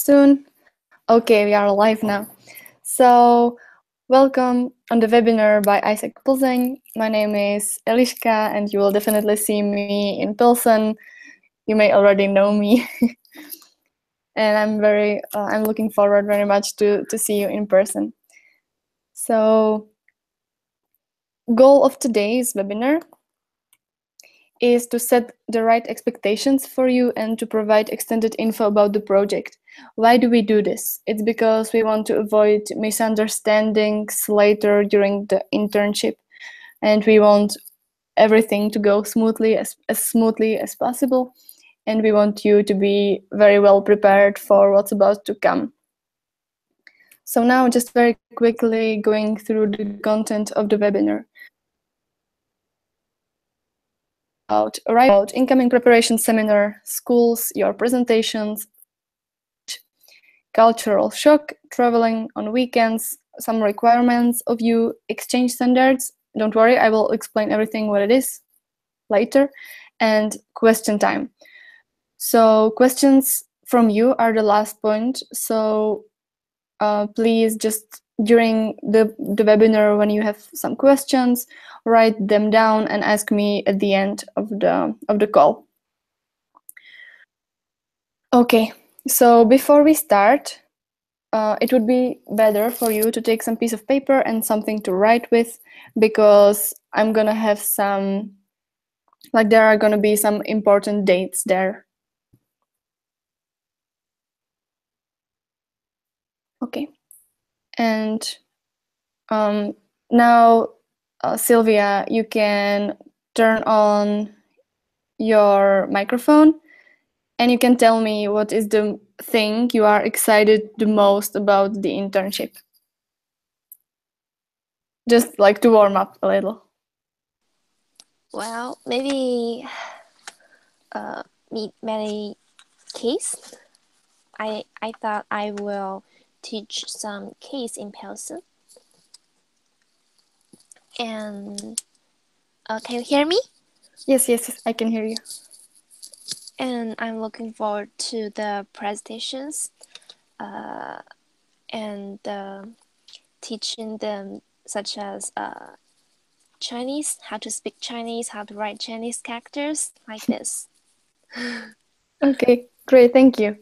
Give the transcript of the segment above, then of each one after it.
soon. Okay, we are live now. So, welcome on the webinar by AIESEC Plzen. My name is Eliška and you will definitely see me in Plzen. You may already know me. And I'm looking forward very much to see you in person. So, goal of today's webinar is to set the right expectations for you and to provide extended info about the project. Why do we do this? It's because we want to avoid misunderstandings later during the internship, and we want everything to go smoothly as smoothly as possible, and we want you to be very well prepared for what's about to come. So now just very quickly going through the content of the webinar. About incoming preparation seminar, schools, your presentations, cultural shock, traveling on weekends, some requirements of you, exchange standards. Don't worry, I will explain everything what it is later, and question time. So questions from you are the last point. So please just during the webinar, when you have some questions, write them down and ask me at the end of the call. Okay, so before we start, it would be better for you to take some piece of paper and something to write with, because I'm gonna have some, like there are gonna be some important dates there. Okay, and now Sylvia, you can turn on your microphone and you can tell me what is the thing you are excited the most about the internship. Just like to warm up a little. Well, maybe meet many case. I thought I will teach some case in Plzen. And can you hear me? Yes, I can hear you. And I'm looking forward to the presentations and teaching them, such as Chinese, how to speak Chinese, how to write Chinese characters, like this. Okay, great, thank you.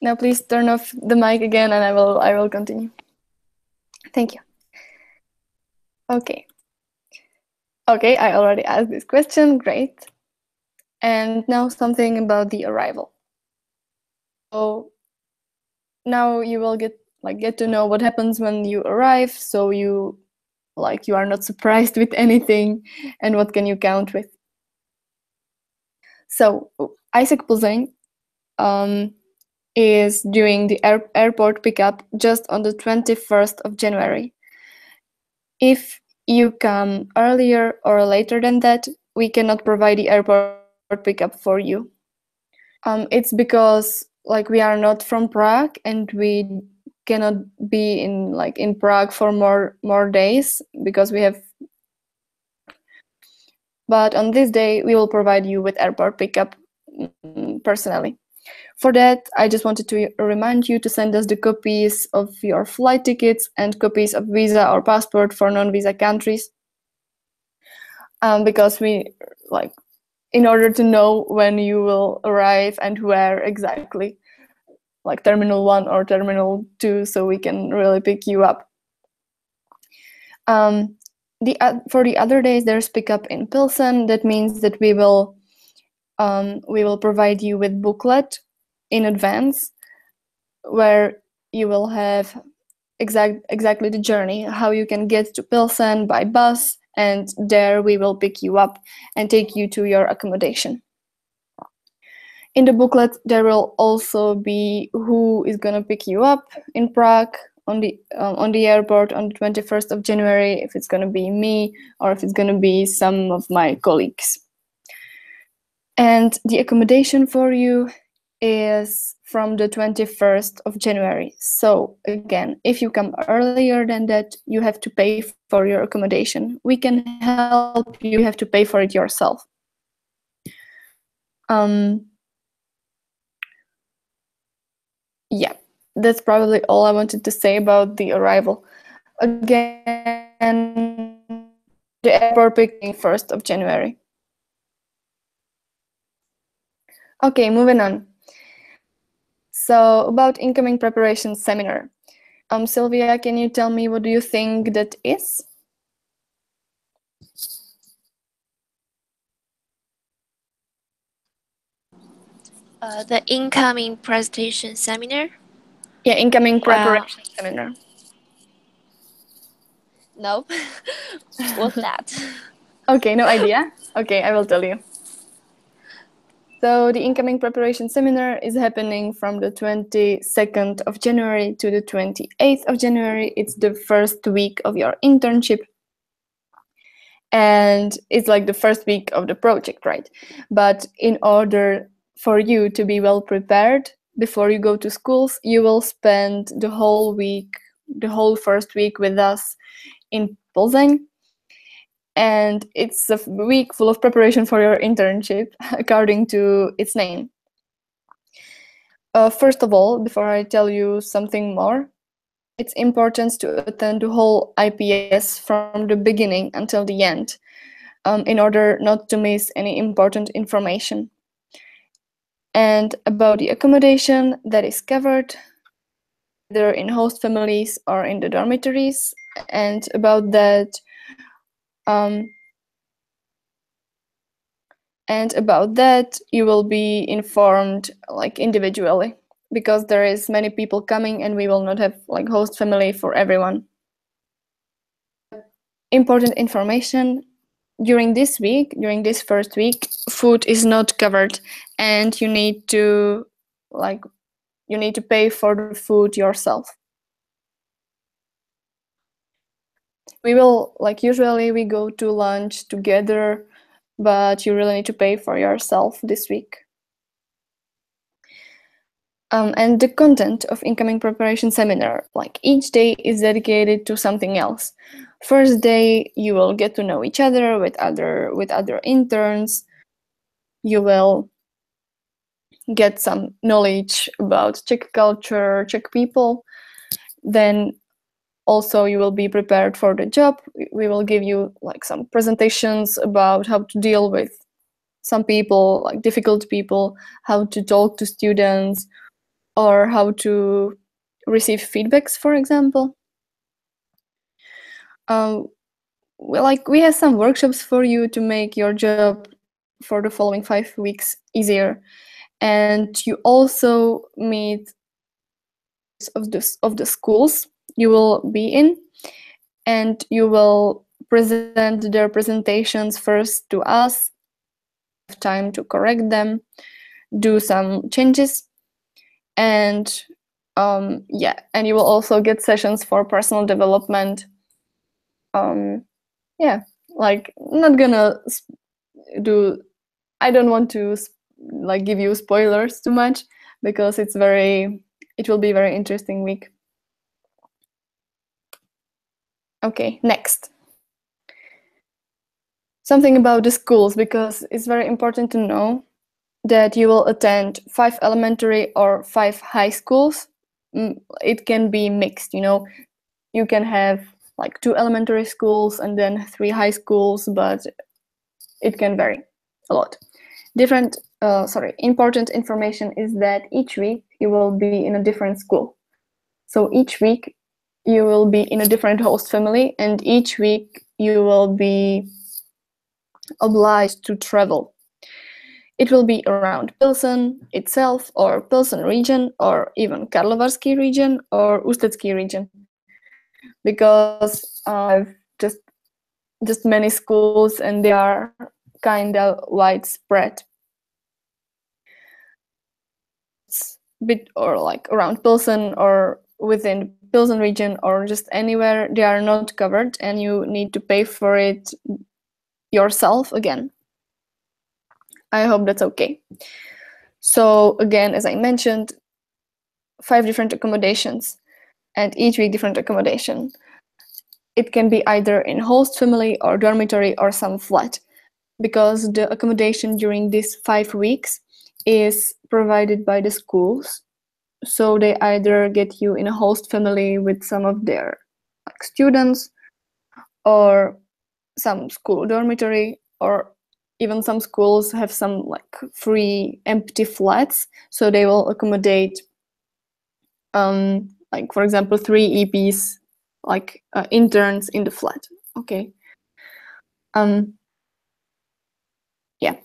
Now please turn off the mic again and I will continue. Thank you. Okay. Okay, I already asked this question, great. And now something about the arrival. So now you will get to know what happens when you arrive, so you are not surprised with anything, and what can you count with. So AIESEC Plzen is doing the airport pickup just on the 21st of January. If you come earlier or later than that, we cannot provide the airport pickup for you. It's because we are not from Prague and we cannot be in Prague for more days because we have. But on this day, we will provide you with airport pickup personally. For that, I just wanted to remind you to send us the copies of your flight tickets and copies of visa or passport for non-visa countries, because we in order to know when you will arrive and where exactly, like Terminal 1 or Terminal 2, so we can really pick you up. For the other days, there's pickup in Plzen. That means that we will provide you with booklet in advance, where you will have exactly the journey, how you can get to Plzen by bus, and there we will pick you up and take you to your accommodation. In the booklet, there will also be who is going to pick you up in Prague on the airport on the 21st of January, if it's going to be me or if it's going to be some of my colleagues. And the accommodation for you is from the 21st of January. So again, if you come earlier than that, you have to pay for your accommodation. We can help you, you have to pay for it yourself. that's probably all I wanted to say about the arrival. Again, the airport picking 1st of January. Okay, moving on. So about incoming preparation seminar. Sylvia, can you tell me what do you think that is? The incoming presentation seminar. Yeah, incoming preparation seminar. Nope. What's that? Okay, no idea. Okay, I will tell you. So the incoming preparation seminar is happening from the 22nd of January to the 28th of January. It's the first week of your internship. And it's like the first week of the project, right? But in order for you to be well prepared before you go to schools, you will spend the whole week, the whole first week with us in Plzeň. And it's a week full of preparation for your internship, according to its name. First of all, before I tell you something more, it's important to attend the whole IPS from the beginning until the end, in order not to miss any important information. And about the accommodation that is covered, either in host families or in the dormitories, and about that, you will be informed like individually, because there is many people coming and we will not have like host family for everyone. Important information: during this week, during this first week, food is not covered, and you need to pay for the food yourself. We will, like usually we go to lunch together, but you really need to pay for yourself this week. And the content of incoming preparation seminar, like each day is dedicated to something else. First day, you will get to know each other with other interns. You will get some knowledge about Czech culture, Czech people. Then also you will be prepared for the job. We will give you like some presentations about how to deal with some people, like difficult people, how to talk to students, or how to receive feedbacks, for example. We have some workshops for you to make your job for the following 5 weeks easier. And you also meet of the schools you will be in, and you will present their presentations first to us, have time to correct them, do some changes, and and you will also get sessions for personal development. Like not gonna I don't want to like give you spoilers too much, because it will be a very interesting week. Okay, next. Something about the schools, because it's very important to know that you will attend 5 elementary or 5 high schools. It can be mixed, you can have like 2 elementary schools and then 3 high schools, but it can vary a lot. Important information is that each week you will be in a different school. So each week you will be in a different host family, and each week you will be obliged to travel. It will be around Plzeň itself, or Plzeň region, or even Karlovarský region, or Ústecký region, because I've just many schools and they are kind of widespread. It's a bit or like around Plzeň or within Plzeň region or just anywhere, they are not covered, and you need to pay for it yourself again. I hope that's okay. So again, as I mentioned, 5 different accommodations, and each week different accommodation. It can be either in host family or dormitory or some flat, because the accommodation during these 5 weeks is provided by the schools. So they either get you in a host family with some of their like students, or some school dormitory, or even some schools have some like free empty flats, so they will accommodate like for example 3 EPs, like interns in the flat. Okay. Yeah,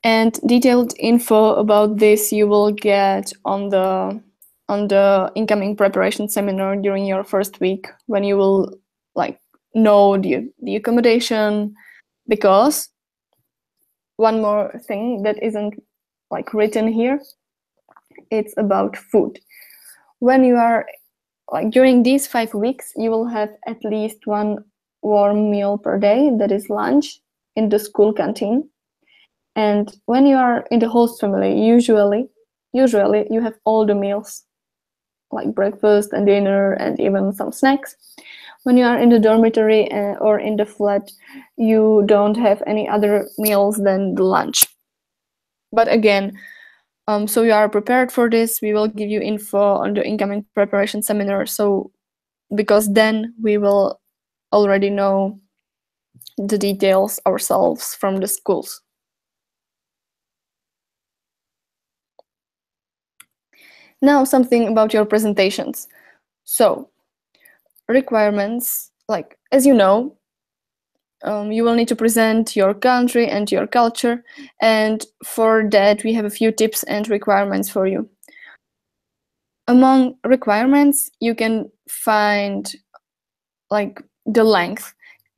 and detailed info about this you will get on the incoming preparation seminar during your first week, when you will like know the accommodation. Because one more thing that isn't like written here, it's about food. When you are like during these 5 weeks, you will have at least one warm meal per day, that is lunch, in the school canteen. And when you are in the host family, usually you have all the meals, like breakfast and dinner and even some snacks. When you are in the dormitory or in the flat, you don't have any other meals than the lunch. But again, so you are prepared for this, we will give you info on the incoming preparation seminar. So because then we will already know the details ourselves from the schools. Now something about your presentations. So requirements, like as you know, you will need to present your country and your culture, and for that we have a few tips and requirements for you. Among requirements, you can find like the length.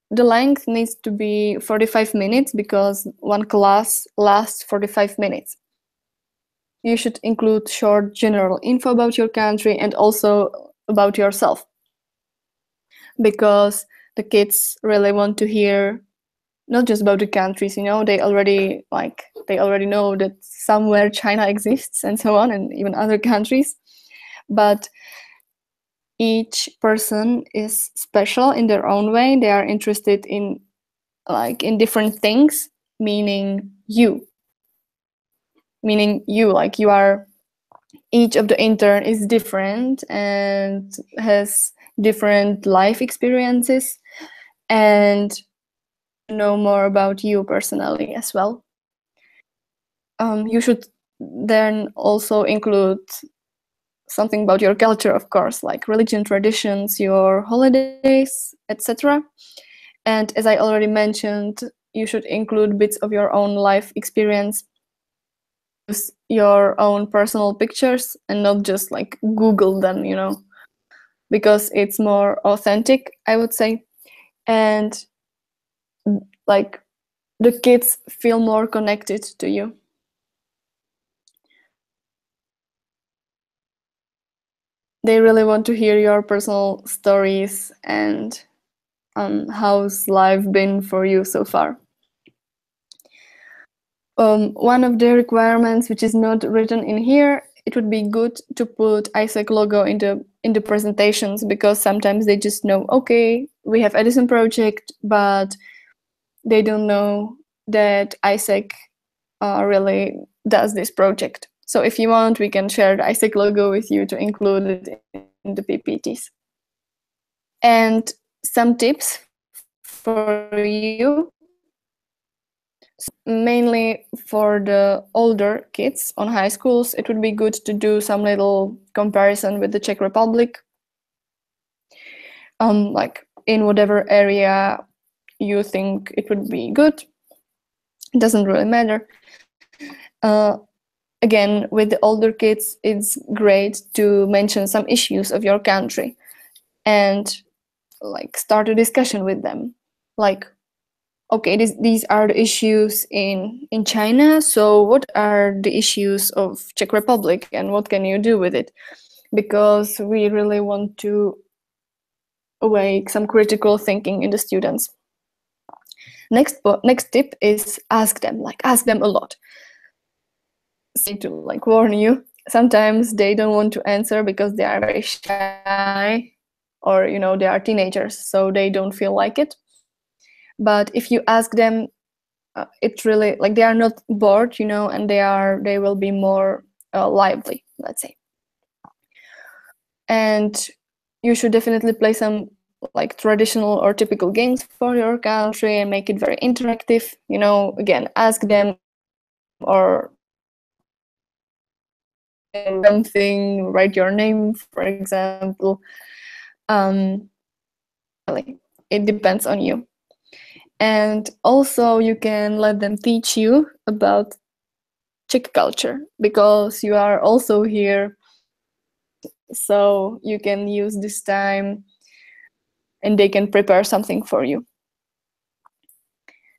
The length needs to be 45 minutes because one class lasts 45 minutes. You should include short general info about your country and also about yourself, because the kids really want to hear not just about the countries, you know, they already know that somewhere China exists and so on, and even other countries. But each person is special in their own way. They are interested in different things, meaning you, like you are, each of the intern is different and has different life experiences, and know more about you personally as well. You should then also include something about your culture, of course, like religion, traditions, your holidays, etc. And as I already mentioned, you should include bits of your own life experience, use your own personal pictures and not just like Google them, you know, because it's more authentic, I would say. And like the kids feel more connected to you. They really want to hear your personal stories and how's life been for you so far. One of the requirements which is not written in here, it would be good to put AIESEC logo in the presentations, because sometimes they just know, okay, we have EDISON project, but they don't know that AIESEC really does this project. So if you want, we can share the AIESEC logo with you to include it in the PPTs. And some tips for you, mainly for the older kids on high schools, it would be good to do some little comparison with the Czech Republic, like in whatever area you think it would be good. It doesn't really matter. Again, with the older kids, it's great to mention some issues of your country and like start a discussion with them. Like, okay, these are the issues in China, so what are the issues of Czech Republic and what can you do with it? Because we really want to awake some critical thinking in the students. Next tip is ask them a lot. Say to like warn you, sometimes they don't want to answer because they are very shy, or you know, they are teenagers, so they don't feel like it. But if you ask them, it's really like they are not bored, you know, and they will be more lively, let's say. And you should definitely play some like traditional or typical games for your country and make it very interactive. You know, again, ask them or something, write your name, for example. Really, it depends on you. And also you can let them teach you about Czech culture, because you are also here, so you can use this time and they can prepare something for you.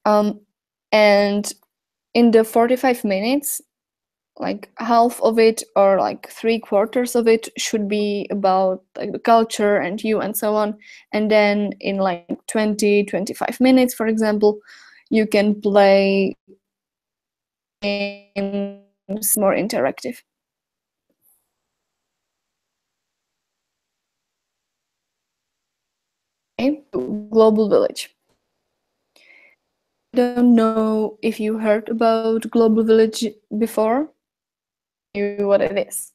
And in the 45 minutes, like half of it or like 3/4 of it should be about like the culture and you and so on. And then in like 20-25 minutes, for example, you can play games more interactive. Okay, Global Village. I don't know if you heard about Global Village before. You what it is.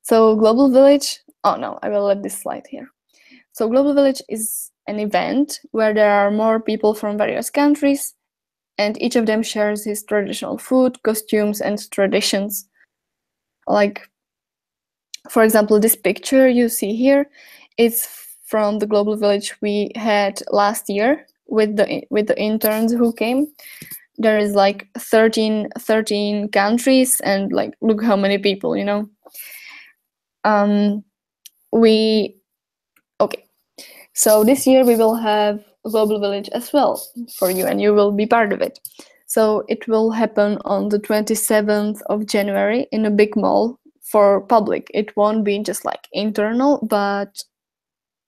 So Global Village, oh no, I will let this slide here. So Global Village is an event where there are more people from various countries, and each of them shares his traditional food, costumes, and traditions. Like, for example, this picture you see here is from the Global Village we had last year with the interns who came. There is like 13 countries, and like look how many people, you know. Okay, so this year we will have a Global Village as well for you, and you will be part of it. So it will happen on the 27th of January in a big mall for public. It won't be just like internal, but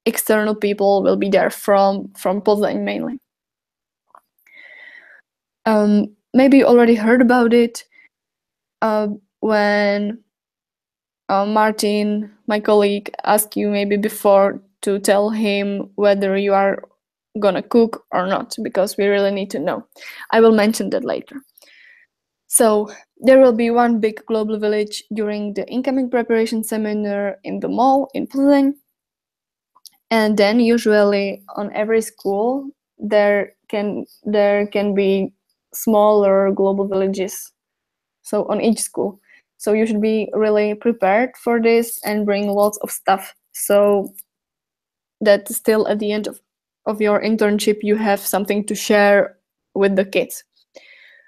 external people will be there from Plzeň mainly. Maybe you already heard about it when Martin, my colleague, asked you maybe before to tell him whether you are gonna cook or not, because we really need to know. I will mention that later. So there will be one big Global Village during the incoming preparation seminar in the mall in Plzeň. And then usually on every school there can be smaller Global Villages. So on each school. So you should be really prepared for this and bring lots of stuff, so that still at the end of your internship you have something to share with the kids.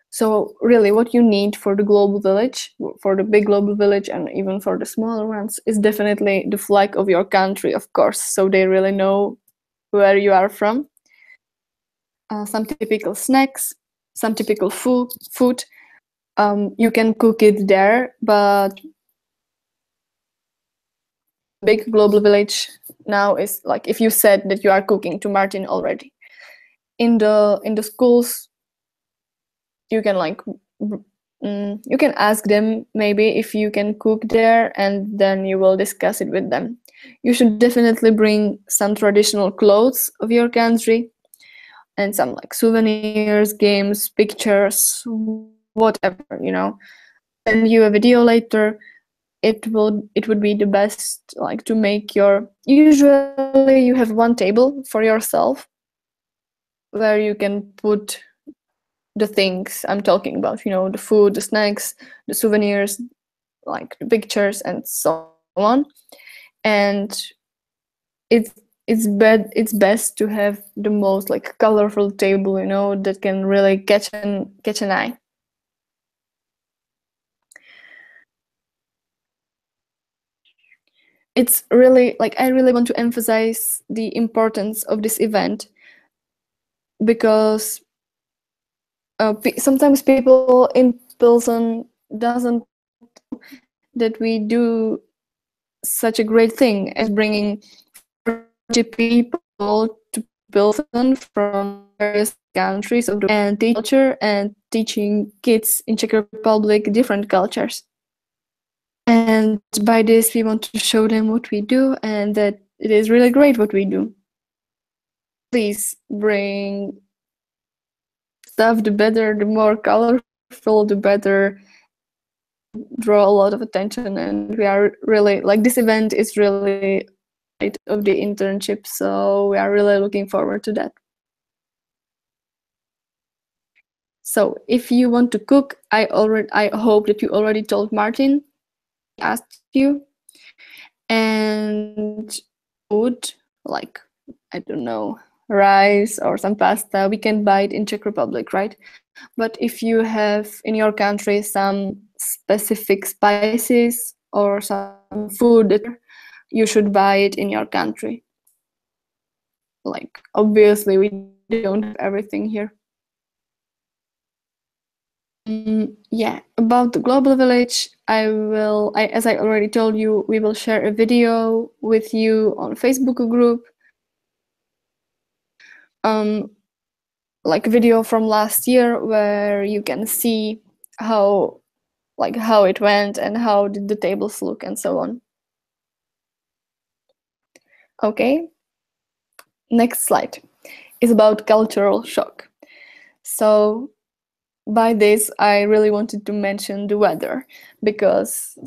So really what you need for the Global Village, for the big Global Village and even for the smaller ones, is definitely the flag of your country, of course, so they really know where you are from. Some typical snacks, some typical food. You can cook it there, but big Global Village now is like if you said that you are cooking to Martin already. In the schools, you can like you can ask them maybe if you can cook there, and then you will discuss it with them. You should definitely bring some traditional clothes of your country and some like souvenirs, games, pictures, whatever, you know. Send you a video later. It would be the best like to make your, usually you have one table for yourself where you can put the things I'm talking about, you know, the food, the snacks, the souvenirs, like the pictures and so on. And it's best to have the most like colorful table, you know, that can really catch an eye. It's really like, I really want to emphasize the importance of this event, because sometimes people in Pilsen doesn't know that we do such a great thing as bringing 40 people to Pilsen from various countries of the world and teach culture and teaching kids in Czech Republic different cultures. And by this, we want to show them what we do and that it is really great what we do. Please bring stuff, the better, the more colorful, the better. draw a lot of attention, and we are really like, this event is really of the internship, so we are really looking forward to that. So if you want to cook, I hope that you already told Martin, asked you, and food like, I don't know, rice or some pasta, we can buy it in Czech Republic, right? But if you have in your country some specific spices or some food, you should buy it in your country. Like, obviously we don't have everything here. Yeah, about the global village, as I already told you, we will share a video with you on Facebook group. Like a video from last year where you can see how it went and how did the tables look and so on. Okay, next slide is about cultural shock. So by this, I really wanted to mention the weather, because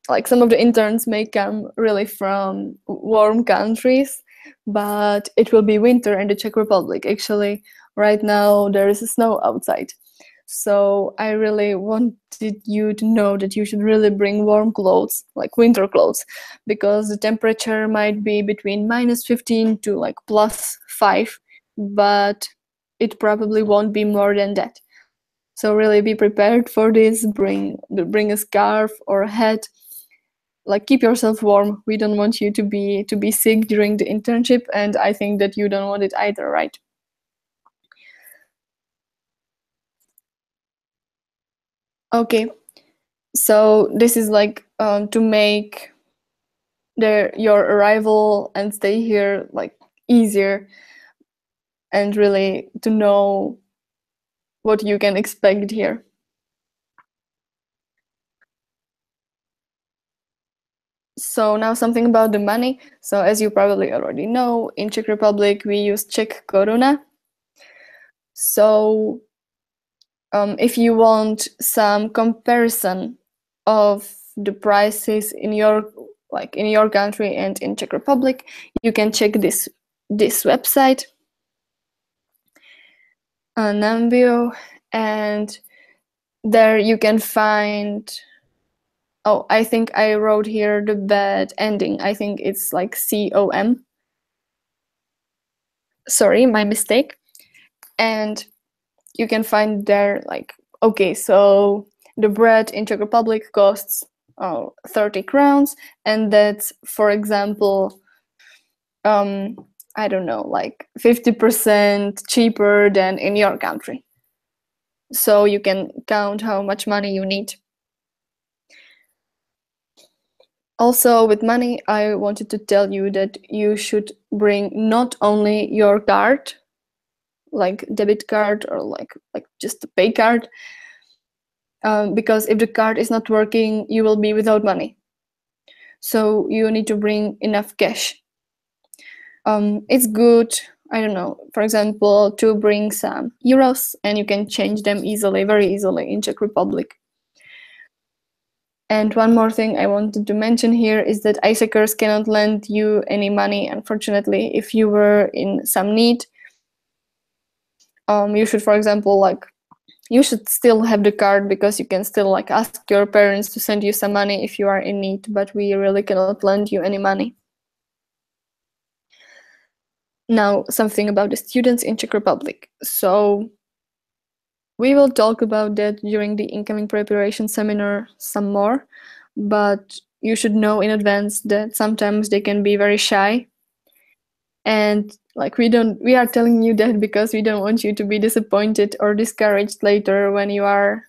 like some of the interns may come really from warm countries, but it will be winter in the Czech Republic. Actually, right now there is snow outside. So I really wanted you to know that you should really bring warm clothes, like winter clothes, because the temperature might be between -15 to like +5, but it probably won't be more than that. So really be prepared for this. Bring a scarf or a hat. Like, keep yourself warm. We don't want you to be sick during the internship, and I think that you don't want it either, right? Okay, so this is like to make your arrival and stay here like easier, and really to know what you can expect here. So now something about the money. So as you probably already know, in Czech Republic we use Czech koruna. So if you want some comparison of the prices in your country and in Czech Republic, you can check this website, Nambio, and there you can find. Oh, I think I wrote here the bad ending. I think it's like COM. Sorry, my mistake. And you can find there like, okay, so the bread in Czech Republic costs 30 crowns, and that's, for example, I don't know, like 50% cheaper than in your country. So you can count how much money you need. Also, with money, I wanted to tell you that you should bring not only your card, like debit card or like just a pay card, because if the card is not working, you will be without money. So you need to bring enough cash. It's good, I don't know, for example, to bring some euros, and you can change them easily, very easily in Czech Republic. And one more thing I wanted to mention here is that AIESECers cannot lend you any money, unfortunately. If you were in some need, you should, for example, you should still have the card, because you can still ask your parents to send you some money if you are in need, but we really cannot lend you any money. Now, something about the students in Czech Republic. So we will talk about that during the incoming preparation seminar some more, but you should know in advance that sometimes they can be very shy. And we are telling you that because we don't want you to be disappointed or discouraged later when you are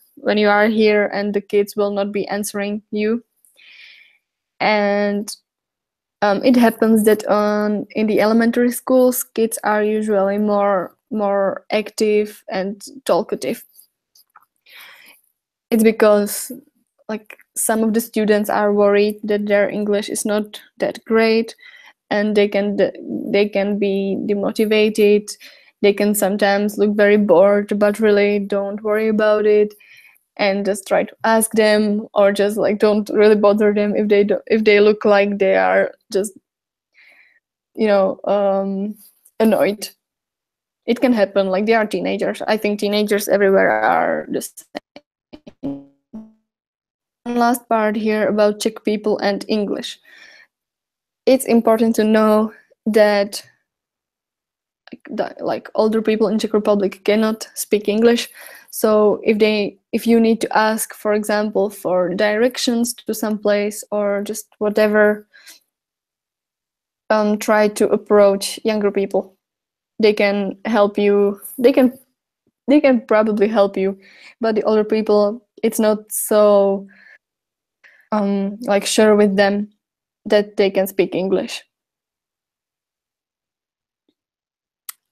here and the kids will not be answering you. And it happens that in the elementary schools, kids are usually more active and talkative. It's because some of the students are worried that their English is not that great, and they can be demotivated. They can sometimes look very bored, but really don't worry about it. and just try to ask them, or just like don't really bother them if they look like they are just, you know, annoyed. It can happen, like they are teenagers. I think teenagers everywhere are the same. One last part here about Czech people and English. It's important to know that like older people in Czech Republic cannot speak English. So if you need to ask, for example, for directions to some place or just whatever, try to approach younger people. They can help you. They can probably help you, but the older people, it's not so like sure with them that they can speak English.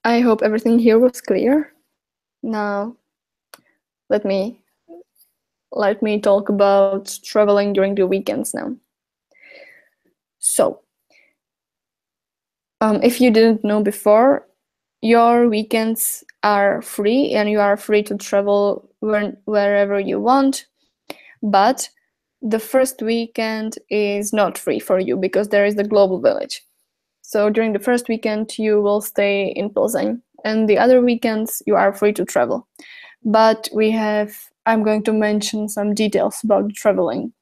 I hope everything here was clear. Now, let me talk about traveling during the weekends now. So, if you didn't know before, your weekends are free and you are free to travel wherever you want. But the first weekend is not free for you because there is the global village. So during the first weekend, you will stay in Plzeň, and the other weekends you are free to travel. But I'm going to mention some details about traveling.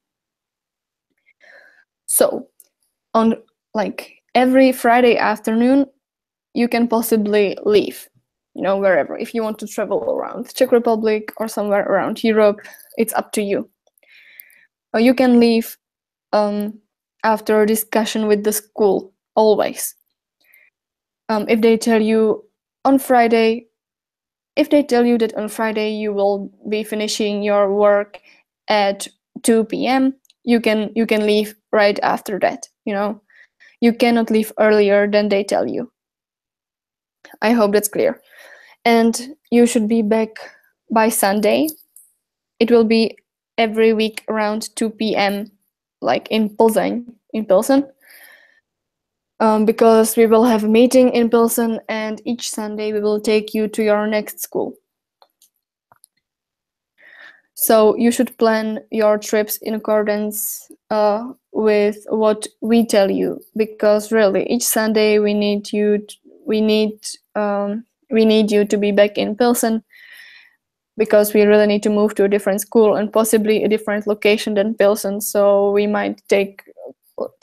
So on like every Friday afternoon, you can possibly leave, you know, wherever. If you want to travel around Czech Republic or somewhere around Europe, it's up to you. You can leave after a discussion with the school, always. If they tell you that on Friday you will be finishing your work at 2 p.m., you can leave right after that, you know. You cannot leave earlier than they tell you. I hope that's clear. And you should be back by Sunday. It will be every week around 2 p.m., like in Plzeň, because we will have a meeting in Plzeň, and each Sunday we will take you to your next school. So you should plan your trips in accordance with what we tell you, because really each Sunday we need you to be back in Plzeň, because we really need to move to a different school and possibly a different location than Plzeň. So we might take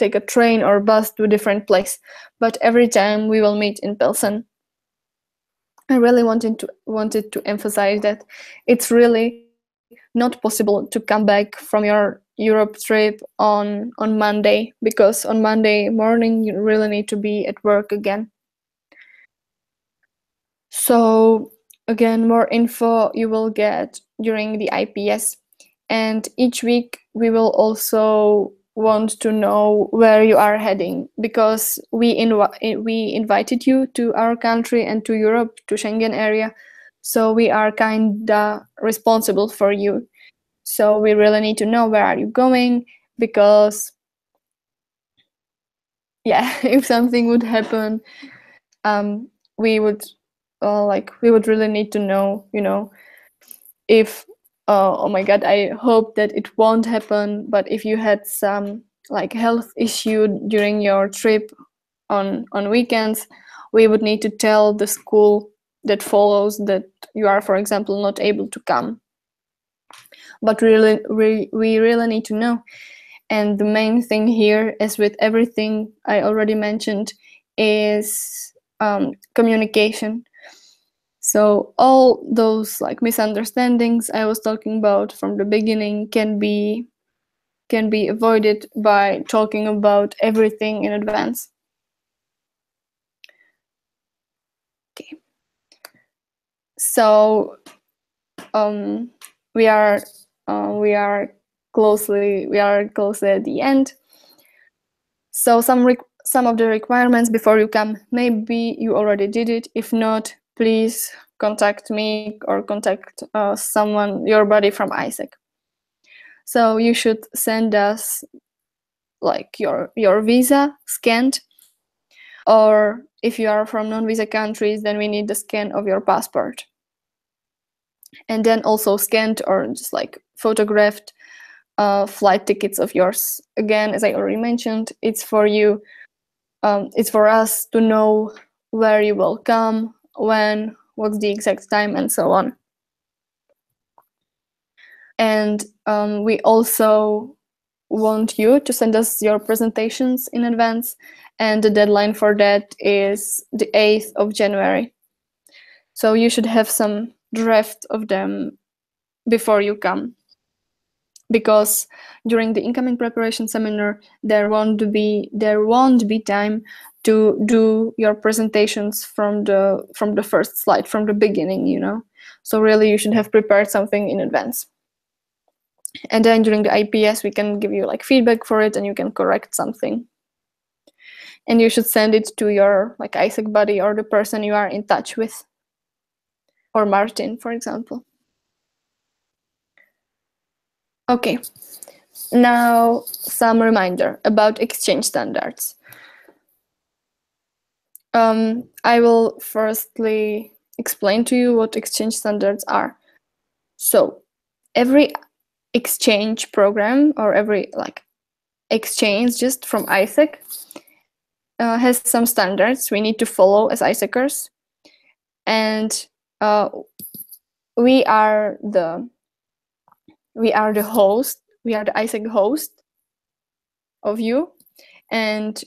a train or bus to a different place, but every time we will meet in Plzeň. I really wanted to emphasize that it's really not possible to come back from your Europe trip on Monday, because on Monday morning you really need to be at work again. So again, more info you will get during the IPS, and each week we will also want to know where you are heading, because we invited you to our country and to Europe, to Schengen area, so we are kinda responsible for you. So we really need to know where are you going, because yeah, if something would happen, we would really need to know, you know, if oh my god, I hope that it won't happen, but if you had some like health issue during your trip on weekends, we would need to tell the school that follows that you are, for example, not able to come. But really we really need to know. And the main thing here, as with everything I already mentioned, is communication. So all those like misunderstandings I was talking about from the beginning can be avoided by talking about everything in advance. Okay. So we are closely at the end. So some of the requirements before you come, maybe you already did it. If not, please contact me or contact someone, your buddy from AIESEC. So you should send us like your visa scanned, or if you are from non-visa countries, then we need the scan of your passport. and then also scanned or just like photographed flight tickets of yours. Again, as I already mentioned, it's for you. It's for us to know where you will come, when, what's the exact time, and so on. And we also want you to send us your presentations in advance, and the deadline for that is the 8th of January. So you should have some draft of them before you come, because during the incoming preparation seminar there won't be time to do your presentations from the first slide, from the beginning, you know. So really you should have prepared something in advance, and then during the IPS we can give you like feedback for it and you can correct something, and you should send it to your like AIESEC buddy or the person you are in touch with, or Martin, for example. Okay, now some reminder about exchange standards. I will firstly explain to you what exchange standards are. So every exchange program or every like exchange just from AIESEC has some standards we need to follow as AIESECers, and we are the host, we are the AIESEC host of you, and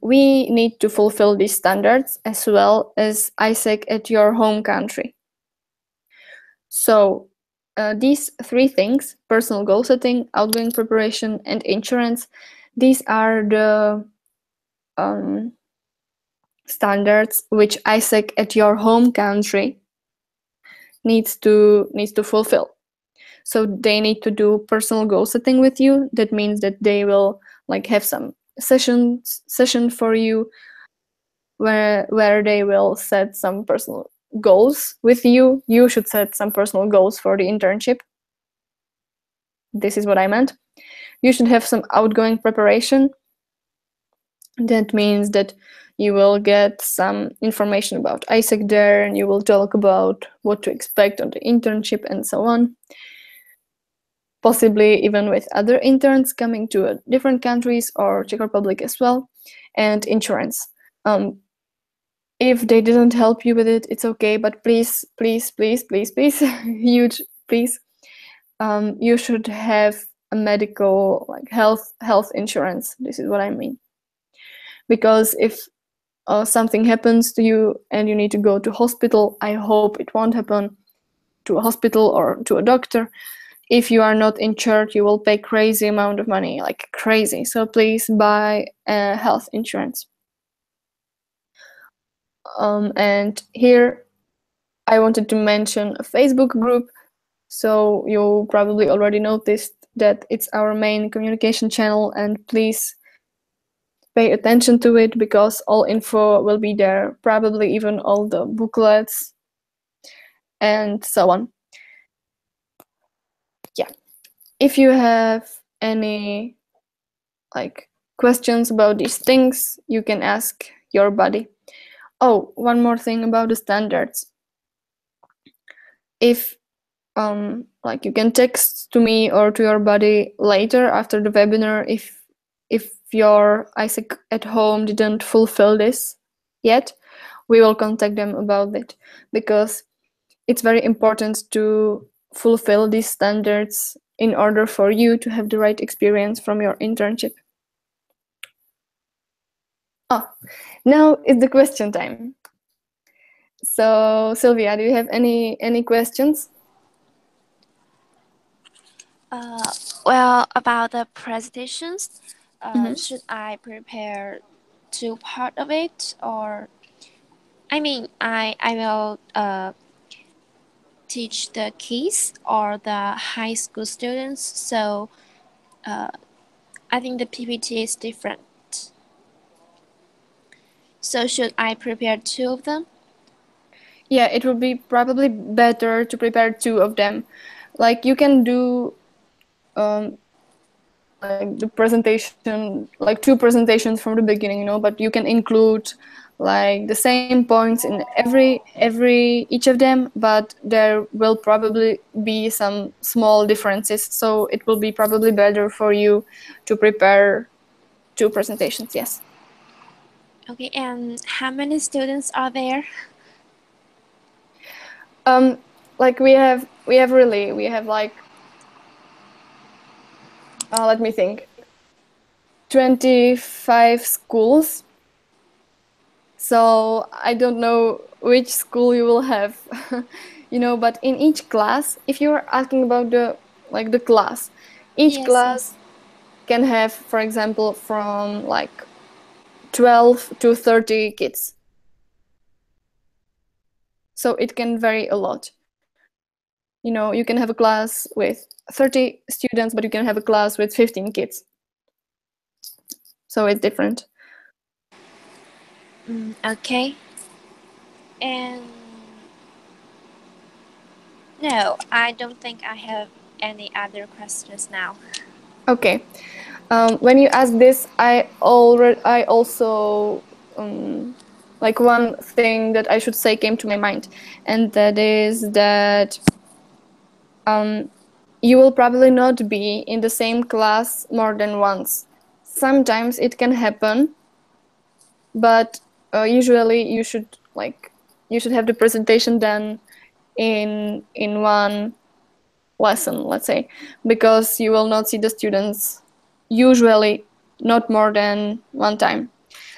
we need to fulfill these standards as well as AIESEC at your home country. So these three things, personal goal setting, outgoing preparation, and insurance, these are the standards which AIESEC at your home country needs to fulfill. So they need to do personal goal setting with you. That means that they will like have some session for you where they will set some personal goals with you. You should set some personal goals for the internship. This is what I meant. You should have some outgoing preparation. That means that you will get some information about AIESEC there, and you will talk about what to expect on the internship and so on. Possibly even with other interns coming to different countries or Czech Republic as well. And insurance. If they didn't help you with it, it's okay, but please, huge please, you should have a medical, like health insurance. This is what I mean. Because if something happens to you and you need to go to hospital, I hope it won't happen to a hospital or to a doctor. If you are not insured, you will pay crazy amount of money, like crazy. So please buy a health insurance. And here I wanted to mention a Facebook group. So you probably already noticed that it's our main communication channel, and please pay attention to it because all info will be there, probably even all the booklets and so on. Yeah. If you have any like questions about these things, you can ask your buddy. Oh, one more thing about the standards. If like you can text to me or to your buddy later after the webinar if your AIESEC at home didn't fulfill this yet, we will contact them about it, because it's very important to fulfill these standards in order for you to have the right experience from your internship. Now it's the question time. So Sylvia, do you have any questions? Well, about the presentations, should I prepare two part of it, or I mean, I will teach the kids or the high school students, so I think the PPT is different. So should I prepare two of them? Yeah, it would be probably better to prepare two of them. Like you can do the presentation, like 2 presentations from the beginning, but you can include like the same points in every each of them, but there will probably be some small differences. So it will be probably better for you to prepare 2 presentations. Yes. Okay, and how many students are there? Like we have like let me think, 25 schools. So I don't know which school you will have, but in each class, if you're asking about the class, each Yes, class can have, for example, from like 12 to 30 kids. So it can vary a lot. You can have a class with 30 students, but you can have a class with 15 kids. So it's different. Okay. And no, I don't think I have any other questions now. Okay. When you ask this, I also like one thing that I should say came to my mind, and that is that you will probably not be in the same class more than once. Sometimes it can happen, but usually you should have the presentation done in one lesson, let's say, because you will not see the students usually not more than one time.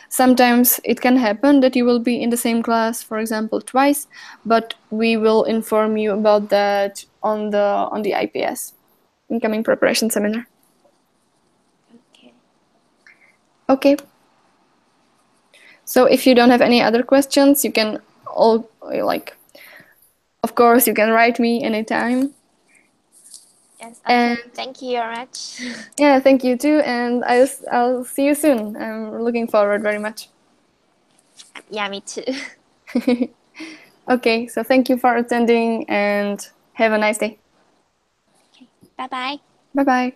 Sometimes it can happen that you will be in the same class, for example, twice, but we will inform you about that on the IPS, incoming preparation seminar. Okay. Okay. So if you don't have any other questions, you can all of course, you can write me anytime. Yes, okay. And Thank you very much. yeah, thank you too, and I'll see you soon. I'm looking forward very much. Yeah, me too. Okay, so thank you for attending and have a nice day. Okay, bye bye. Bye bye.